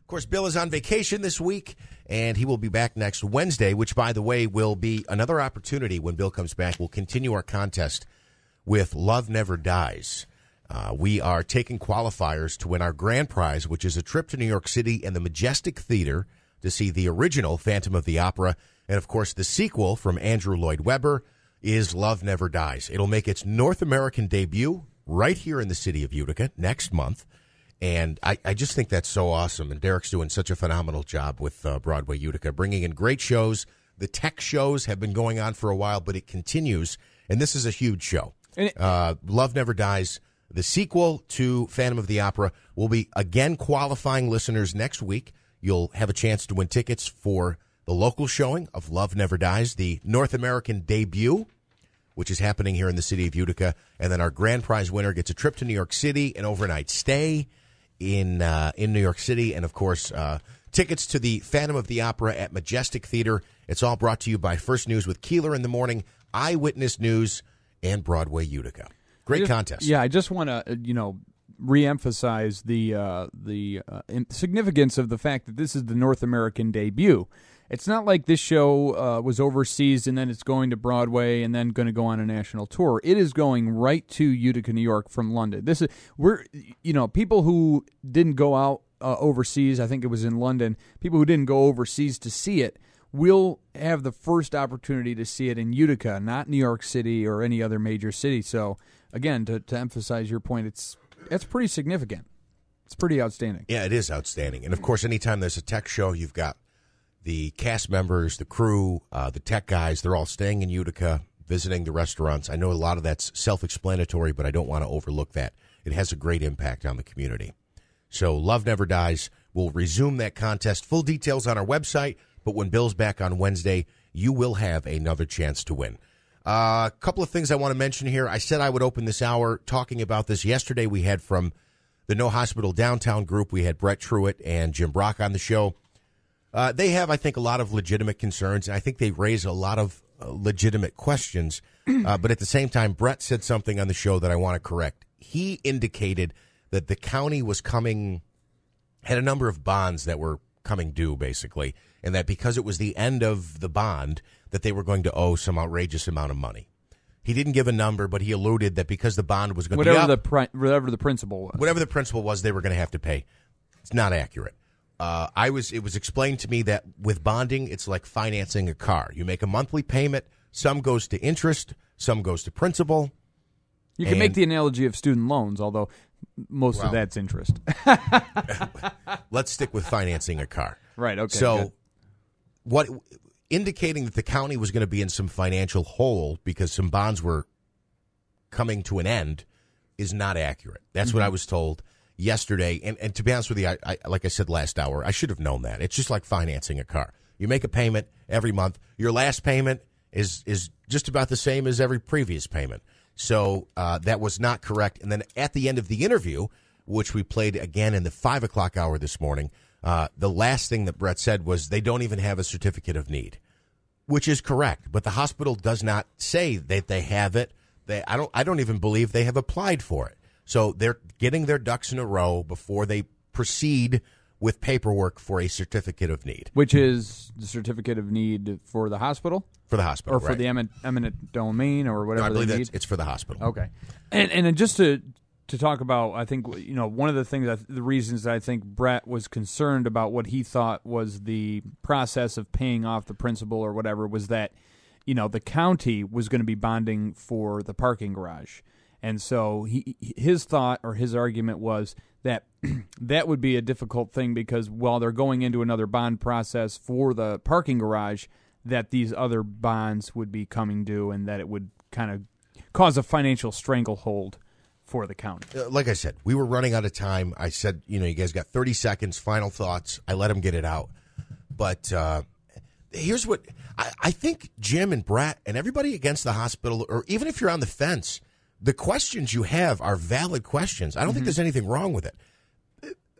Of course, Bill is on vacation this week, and he will be back next Wednesday, which, by the way, will be another opportunity when Bill comes back. We'll continue our contest with Love Never Dies. We are taking qualifiers to win our grand prize, which is a trip to New York City and the Majestic Theater to see the original Phantom of the Opera. And, of course, the sequel from Andrew Lloyd Webber is Love Never Dies. It'll make its North American debut right here in the city of Utica next month. And I just think that's so awesome. And Derek's doing such a phenomenal job with Broadway Utica, bringing in great shows. The tech shows have been going on for a while, but it continues. And this is a huge show. Love Never Dies, the sequel to Phantom of the Opera, will be, again, qualifying listeners next week. You'll have a chance to win tickets for the local showing of Love Never Dies, the North American debut, which is happening here in the city of Utica. And then our grand prize winner gets a trip to New York City, an overnight stay in New York City, and, of course, tickets to the Phantom of the Opera at Majestic Theater. It's all brought to you by First News with Keeler in the Morning, Eyewitness News, and Broadway Utica. Great contest. Yeah, I just want to, reemphasize the significance of the fact that this is the North American debut. It's not like this show was overseas and then it's going to Broadway and then going to go on a national tour. It is going right to Utica, New York from London. People who didn't go out overseas, I think it was in London, people who didn't go overseas to see it will have the first opportunity to see it in Utica, not New York City or any other major city. So, again, to emphasize your point, it's pretty significant. It's pretty outstanding. Yeah, it is outstanding. And, of course, anytime there's a tech show, you've got the cast members, the crew, the tech guys, they're all staying in Utica, visiting the restaurants. I know a lot of that's self-explanatory, but I don't want to overlook that. It has a great impact on the community. So Love Never Dies. We'll resume that contest. Full details on our website, but when Bill's back on Wednesday, you will have another chance to win. A couple of things I want to mention here. I said I would open this hour talking about this. Yesterday we had from the No Hospital Downtown group, we had Brett Truitt and Jim Brock on the show. They have, I think, a lot of legitimate concerns, and I think they raise a lot of legitimate questions. But at the same time, Brett said something on the show that I want to correct. He indicated that the county had a number of bonds that were coming due, basically, and that because it was the end of the bond, that they were going to owe some outrageous amount of money. He didn't give a number, but he alluded that because the bond was going to be up, whatever the principal was, they were going to have to pay. It's not accurate. It was explained to me that with bonding, it's like financing a car. You make a monthly payment. Some goes to interest. Some goes to principal. You can make the analogy of student loans, although most of that's interest. Let's stick with financing a car. Right, okay. So indicating that the county was going to be in some financial hole because some bonds were coming to an end is not accurate. That's what I was told yesterday. And to be honest with you, I like I said last hour, I should have known that. It's just like financing a car. You make a payment every month. Your last payment is just about the same as every previous payment. So that was not correct. And then at the end of the interview, which we played again in the 5 o'clock hour this morning, the last thing that Brett said was they don't even have a certificate of need, which is correct. But the hospital does not say that they have it. I don't even believe they have applied for it. So they're getting their ducks in a row before they proceed with paperwork for a certificate of need. Which is the certificate of need for the hospital? For the hospital, or for the eminent domain or whatever they need? I believe it's for the hospital. Okay. And just to talk about, I think, one of the things, the reasons that I think Brett was concerned about what he thought was the process of paying off the principal or whatever was that, the county was going to be bonding for the parking garage. And so his thought or his argument was that that would be a difficult thing because while they're going into another bond process for the parking garage, that these other bonds would be coming due and that it would kind of cause a financial stranglehold for the county. Like I said, we were running out of time. I said, you guys got 30 seconds, final thoughts. I let him get it out. But here's what I think Jim and Brett and everybody against the hospital, or even if you're on the fence, the questions you have are valid questions. I don't think there's anything wrong with it.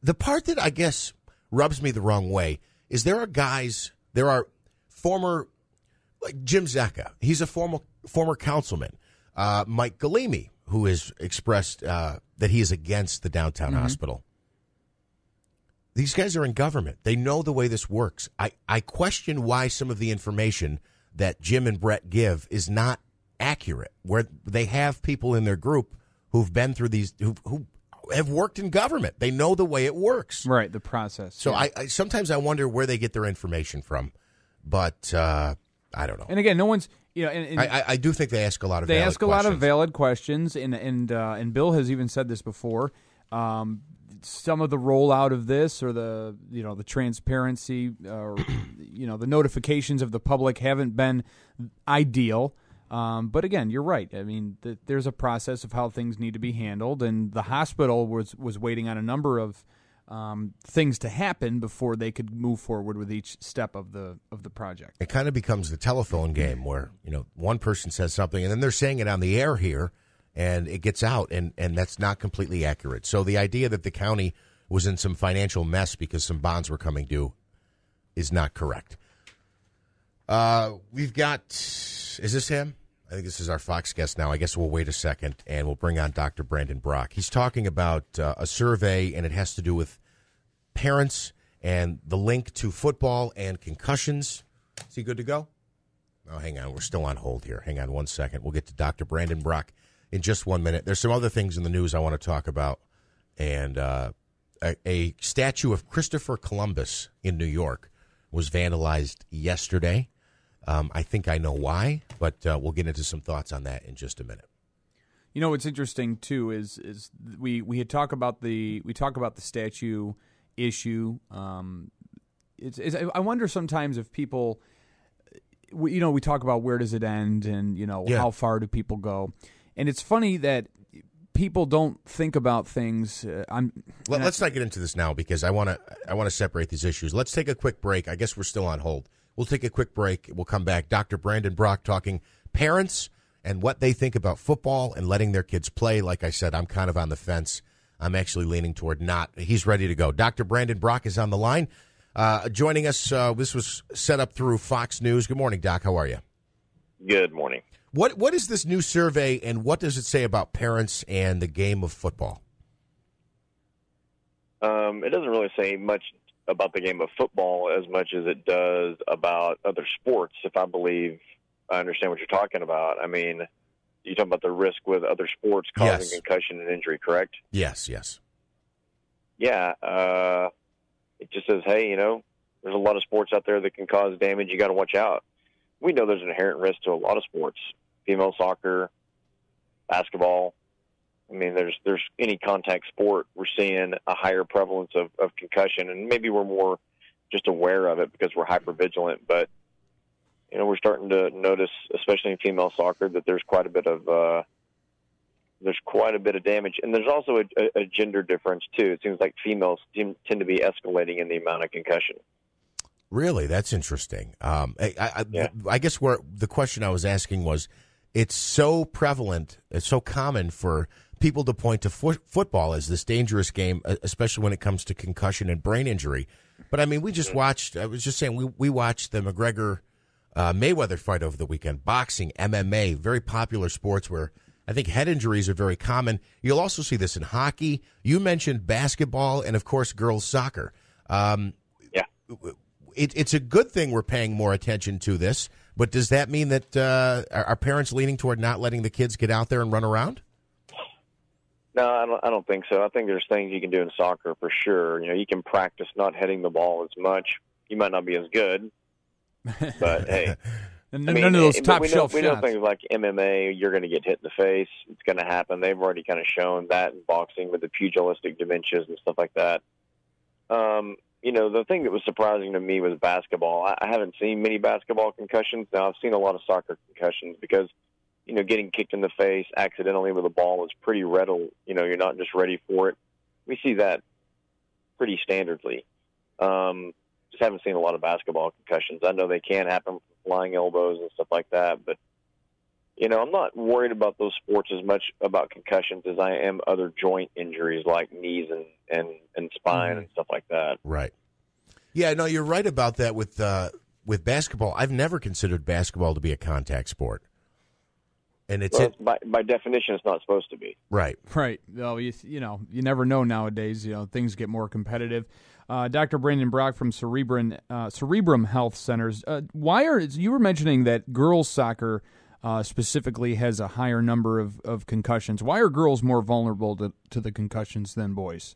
The part that I guess rubs me the wrong way is there are former, like Jim Zecca. He's a former councilman. Mike Galimi, who has expressed that he is against the downtown hospital. These guys are in government. They know the way this works. I question why some of the information that Jim and Brett give is not accurate, where they have people in their group who've been through these, who have worked in government. They know the way it works. Right, the process. So I sometimes I wonder where they get their information from, but I don't know. And again, no one's, and I do think they ask a lot of valid questions. They ask a lot of valid questions, and Bill has even said this before. Some of the rollout of this, or the transparency, or the notifications of the public haven't been ideal. But again, you're right. I mean, there's a process of how things need to be handled, and the hospital was waiting on a number of things to happen before they could move forward with each step of the project. It kind of becomes the telephone game where one person says something, and then they're saying it on the air here, and it gets out, and that's not completely accurate. So the idea that the county was in some financial mess because some bonds were coming due is not correct. We've got, is this him? I think this is our Fox guest now. I guess we'll wait a second, and we'll bring on Dr. Brandock. He's talking about a survey, and it has to do with parents and the link to football and concussions. Is he good to go? Oh, hang on. We're still on hold here. Hang on one second. We'll get to Dr. Brandock in just 1 minute. There's some other things in the news I want to talk about. And a statue of Christopher Columbus in New York was vandalized yesterday. I think I know why, but we'll get into some thoughts on that in just a minute. What's interesting too is we had talk about the statue issue. I wonder sometimes if people, we talk about where does it end, and how far do people go, and it's funny that people don't think about things. Let's not get into this now because I want to separate these issues. Let's take a quick break. I guess we're still on hold. We'll take a quick break. We'll come back. Dr. Brandock talking parents and what they think about football and letting their kids play. Like I said, I'm kind of on the fence. I'm actually leaning toward not. He's ready to go. Dr. Brandock is on the line. Joining us, this was set up through Fox News. Good morning, Doc. How are you? Good morning. What is this new survey, and what does it say about parents and the game of football? It doesn't really say much about the game of football as much as it does about other sports, if I understand what you're talking about. I mean, you're talking about the risk with other sports causing concussion and injury, correct? Yes. Yeah. It just says, hey, there's a lot of sports out there that can cause damage. You got to watch out. We know there's an inherent risk to a lot of sports, female soccer, basketball. I mean, there's any contact sport, we're seeing a higher prevalence of concussion, and maybe we're more just aware of it because we're hypervigilant. But, we're starting to notice, especially in female soccer, that there's quite a bit of damage. And there's also a gender difference, too. It seems like females tend to be escalating in the amount of concussion. Really? That's interesting. I guess where the question I was asking was, it's so prevalent, it's so common for people to point to football as this dangerous game, especially when it comes to concussion and brain injury. But, I mean, we just watched, I was just saying, we watched the McGregor-Mayweather fight over the weekend. Boxing, MMA, very popular sports where I think head injuries are very common. You'll also see this in hockey. You mentioned basketball and, of course, girls soccer. It's a good thing we're paying more attention to this, but does that mean that are parents leaning toward not letting the kids get out there and run around? No, I don't think so. I think there's things you can do in soccer for sure. You can practice not hitting the ball as much. You might not be as good, but hey. None of those top shelf shots. We know things like MMA, you're going to get hit in the face. It's going to happen. They've already kind of shown that in boxing with the pugilistic dementias and stuff like that. The thing that was surprising to me was basketball. I haven't seen many basketball concussions. Now, I've seen a lot of soccer concussions because, getting kicked in the face accidentally with a ball is pretty readily. You're not just ready for it. We see that pretty standardly. Just haven't seen a lot of basketball concussions. I know they can happen from flying elbows and stuff like that, but, I'm not worried about those sports as much about concussions as I am other joint injuries like knees and spine and stuff like that. Right. Yeah, no, you're right about that with basketball. I've never considered basketball to be a contact sport. And it's by definition, it's not supposed to be. Right. Right. Well, you never know nowadays. Things get more competitive. Dr. Brandon Brock from Cerebrum Health Centers. You were mentioning that girls soccer specifically has a higher number of concussions. Why are girls more vulnerable to the concussions than boys?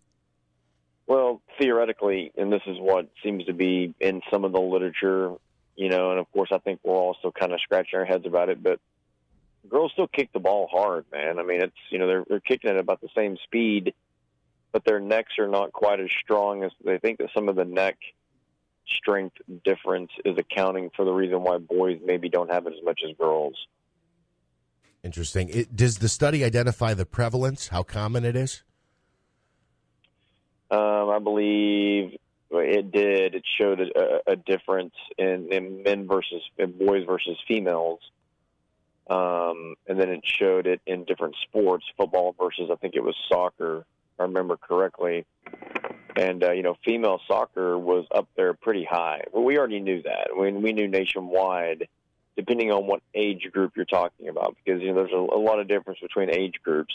Well, theoretically, and this is what seems to be in some of the literature, and of course I think we're all still kind of scratching our heads about it, but girls still kick the ball hard, man. I mean, it's, they're kicking at about the same speed, but their necks are not quite as strong as they think. That some of the neck strength difference is accounting for the reason why boys maybe don't have it as much as girls. Interesting. Does the study identify the prevalence, how common it is? I believe it did. It showed a difference in boys versus females. And then it showed it in different sports, football versus, I think it was soccer, if I remember correctly. And, female soccer was up there pretty high. Well, we already knew that. We knew nationwide, depending on what age group you're talking about, because, there's a lot of difference between age groups.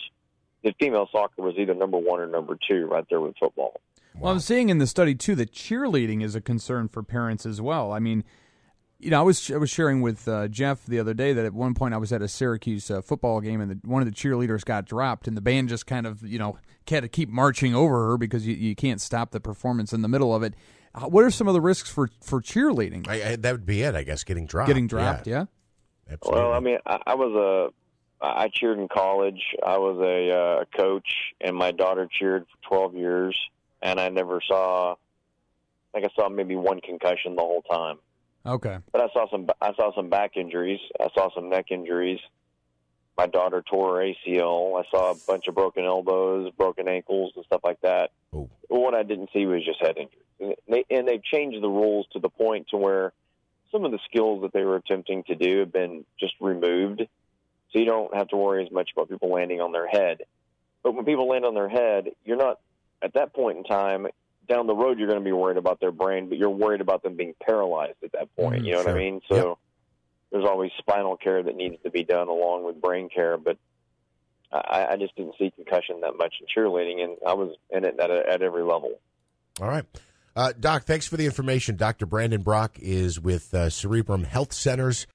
The female soccer was either number 1 or number 2 right there with football. Well, I'm seeing in the study, too, that cheerleading is a concern for parents as well. I mean, I was sharing with Jeff the other day that at one point I was at a Syracuse football game, and one of the cheerleaders got dropped, and the band just kind of, had to keep marching over her because you can't stop the performance in the middle of it. What are some of the risks for cheerleading? That would be it, I guess, getting dropped. Getting dropped, yeah. Absolutely. Well, I mean, I cheered in college. I was a coach, and my daughter cheered for 12 years, and I saw maybe one concussion the whole time. Okay. But I saw some back injuries. I saw some neck injuries. My daughter tore her ACL. I saw a bunch of broken elbows, broken ankles, and stuff like that. Oh. What I didn't see was just head injuries. And they've changed the rules to the point to where some of the skills that they were attempting to do have been just removed. So you don't have to worry as much about people landing on their head. But when people land on their head, you're not, at that point in time, down the road, you're going to be worried about their brain, but you're worried about them being paralyzed at that point. You know what I mean? So there's always spinal care that needs to be done along with brain care. But I just didn't see concussion that much in cheerleading, and I was in it at every level. All right. Doc, thanks for the information. Dr. Brandon Brock is with Cerebrum Health Centers.